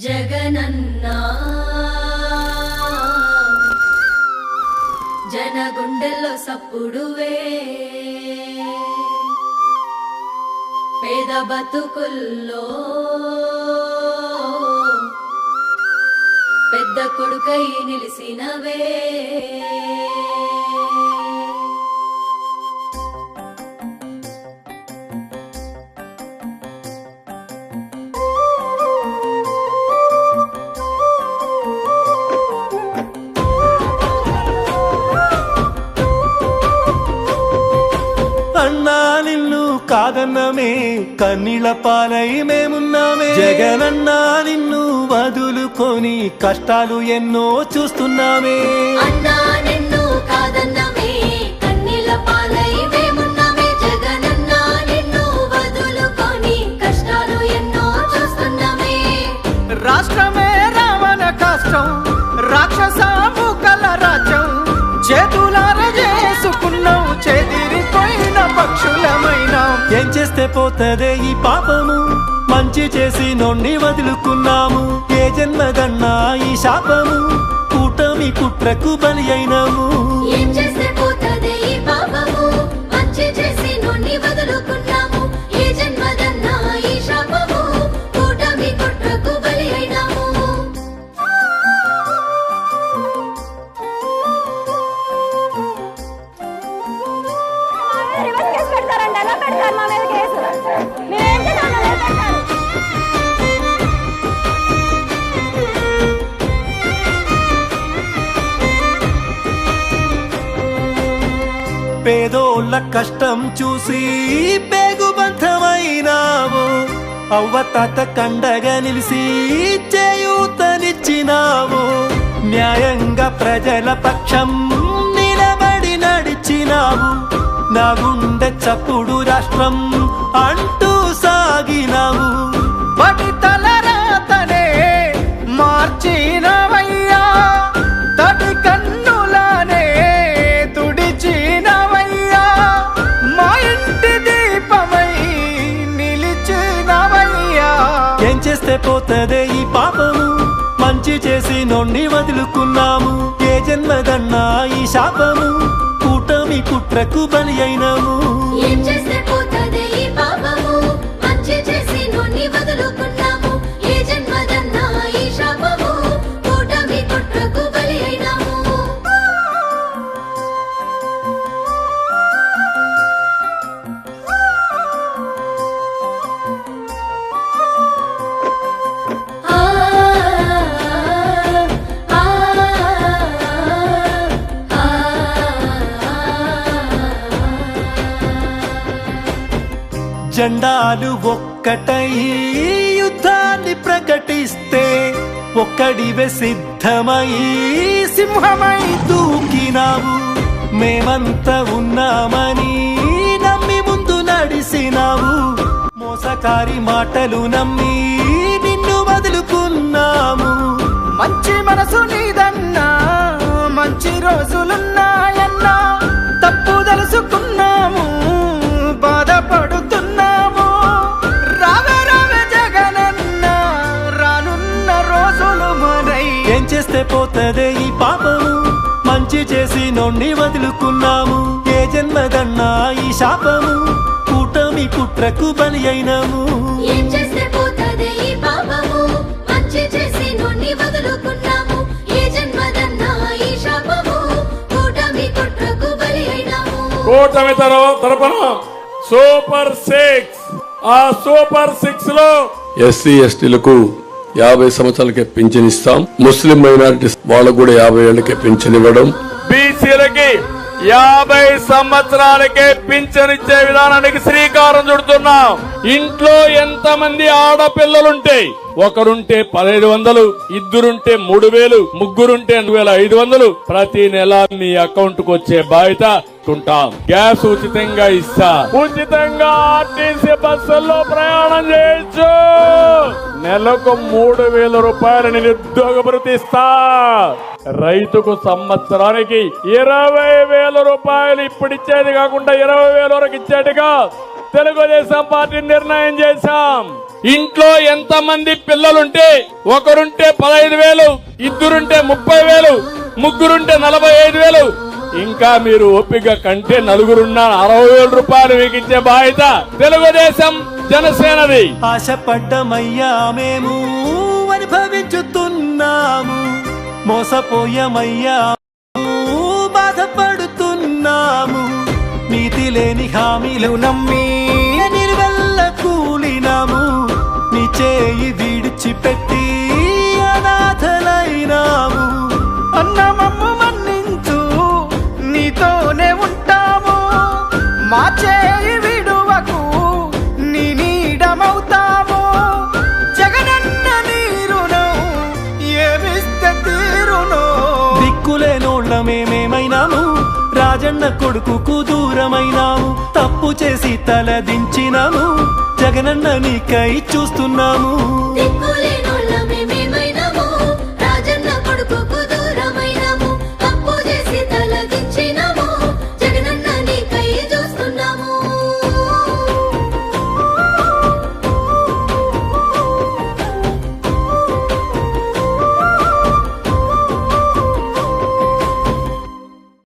జగనన్నా జనగుండెల్లో సప్పుడువే పేద బతుకుల్లో పెద్ద కొడుకై నిలిసినవే అన్నా నిన్ను కాదన్నమే కన్నీళ్ళ పాలై మేమున్నామే. జగనన్నా నిన్ను వదులుకొని కష్టాలు ఎన్నో చూస్తున్నామే. అన్నా నిన్ను కాదన్నమే కన్నీళ్ళ పాలై మేమున్నామే. జగనన్నా నిన్ను వదులుకొని కష్టాలు ఎన్నో చూస్తున్నామే. రాష్ట్రమే రావణ కష్టం, రాక్షస ముకల రాజ్యం చేతులార చేసుకున్నావు, చెదిరిపోయిన పక్షులమైనా. ఏం చేస్తే పోతదే ఈ పాపము, మంచి చేసి నొండి వదులుకున్నాము. ఏ జన్మదన్నా ఈ శాపము, కూటమి కుట్రకు బలి అయినాము. ఏం చేస్తే పోతదే ఈ పాపము, మంచి చేసి నొండి వదులుకున్నాము. ఏ జన్మదన్నా ఈ శాపము, కూటమి కుట్రకు బలి అయినాము. పేదోళ్ళ కష్టం చూసి పేగుబంధమైనావు. అవ్వతాత కండగా నిలిసి చేయూతనిచ్చినావు. న్యాయంగా ప్రజల పక్షం నిలబడి నడిచినావు. నా గుండె చప్పుడు రాష్ట్రం అంటూ సాగినావు. బడి తలరాతనే మార్చినవయ్యా, తడి కన్నులానే తుడిచినవయ్యా. మా ఇంటి దీపమై నిలిచినవయ్యా. ఏం చేస్తే పోతదే ఈ పాపము, మంచి చేసి నొండి వదులుకున్నాము. ఏ జన్మదన్నా ఈ శాపము, కూటమి కుట్రకు బలి అయినాము. ఏం చేస్తే పోతదే ఈ పాపము, మంచి చేసి నొండి వదులుకున్నాము. ఏ జన్మదన్నా ఈ శాపము, కూటమి కుట్రకు బలి అయినాము. ఆ ఆ జెండాలు ఒక్కటై యుద్ధాన్ని ప్రకటిస్తే ఒక్కడివే సిద్ధమై సింహమై దూకినావు. మేమంతా ఉన్నామని నమ్మి ముందు నడిసినావు. మోసకారి మాటలు నమ్మి నిన్ను వదులుకున్నాము. మంచి మనసు నీదన్నా, మంచి రోజులున్నాయన్నా. తప్పు తెలుసుకున్నాము, బాధపడుతున్నాము. రావే రావే జగనన్నా, రానున్న రోజులు మనై. ఏం చేస్తే పోతదే ఈ పాపము, మంచి చేసి నొండి వదులుకున్నాము. ఏ జన్మదన్నా ఈ శాపము, కూటమి కుట్రకు బలి అయినాము. ఏం చేస్తే పోతదే ఈ పాపము, మంచి చేసి నొండి వదులుకున్నాము. ఏ జన్మదన్నా ఈ శాపము, కూటమి కుట్రకు బలి అయినాము. కూటమి తరపున సూపర్ 6, ఆ సూపర్ 6 లో ఎస్సీ ఎస్టీలకు 50 సంవత్సరాలకే పింఛన్ ఇస్తాం. ముస్లిం మైనారిటీస్ వాళ్ళకు కూడా 50 ఏళ్లకే పింఛన్ ఇవ్వడం. బీసీలకి 50 సంవత్సరాలకే పింఛన్ ఇచ్చే విధానానికి శ్రీకారం చుడుతున్నాం. ఇంట్లో ఎంతమంది ఆడపిల్లలుంటే ఒకరుంటే 1500, ఇద్దరుంటే 3000, ముగ్గురుంటే 2500 ప్రతి నెల మీ అకౌంట్ కు వచ్చే బాధ్యత ఉంటాం. గ్యాస్ ఉచితంగా ఇస్తా, ఉచితంగా ఆర్టీసీ బస్సుల్లో ప్రయాణం చేయొచ్చు. నెలకు 3000 రూపాయలు నిరుద్యోగ భృతి ఇస్తా. రైతుకు సంవత్సరానికి 20,000 రూపాయలు ఇప్పుడు ఇచ్చేది కాకుండా 20,000 వరకు ఇచ్చేట్టుగా తెలుగుదేశం పార్టీ నిర్ణయం చేశాం. ఇంట్లో ఎంతమంది పిల్లలుంటే ఒకరుంటే 15,000, ఇద్దరుంటే 30,000, ముగ్గురుంటే 45,000, ఇంకా మీరు ఓపిక కంటే నలుగురున్న 60,000 రూపాయలు మీకు ఇచ్చే బాధ్యత తెలుగుదేశం జనసేనది. ఆశపడ్డమయ్యా మేము అనుభవించుతున్నాము, మోసపోయామయ్యా బాధపడుతున్నాము. నీతి లేని హామీలు నమ్మి నిలువెల్ల కూలినాము, నీ చేయి విడిచిపెట్టి అనాథలైనాము. అన్న మమ్ము మన్నించు, నీతోనే ఉంటాము. మా చేయి విడువకు, నీ నీడమవుతాము. జగనన్న నీరును ఏమిస్తే తీరును. దిక్కులేనోళ్ళ మేమేమైనాము, రాజన్న కొడుకుకు దూరమైనాము. తప్పు చేసి తల దించినాము, జగనన్న నీకై చూస్తున్నాము. దిక్కులేని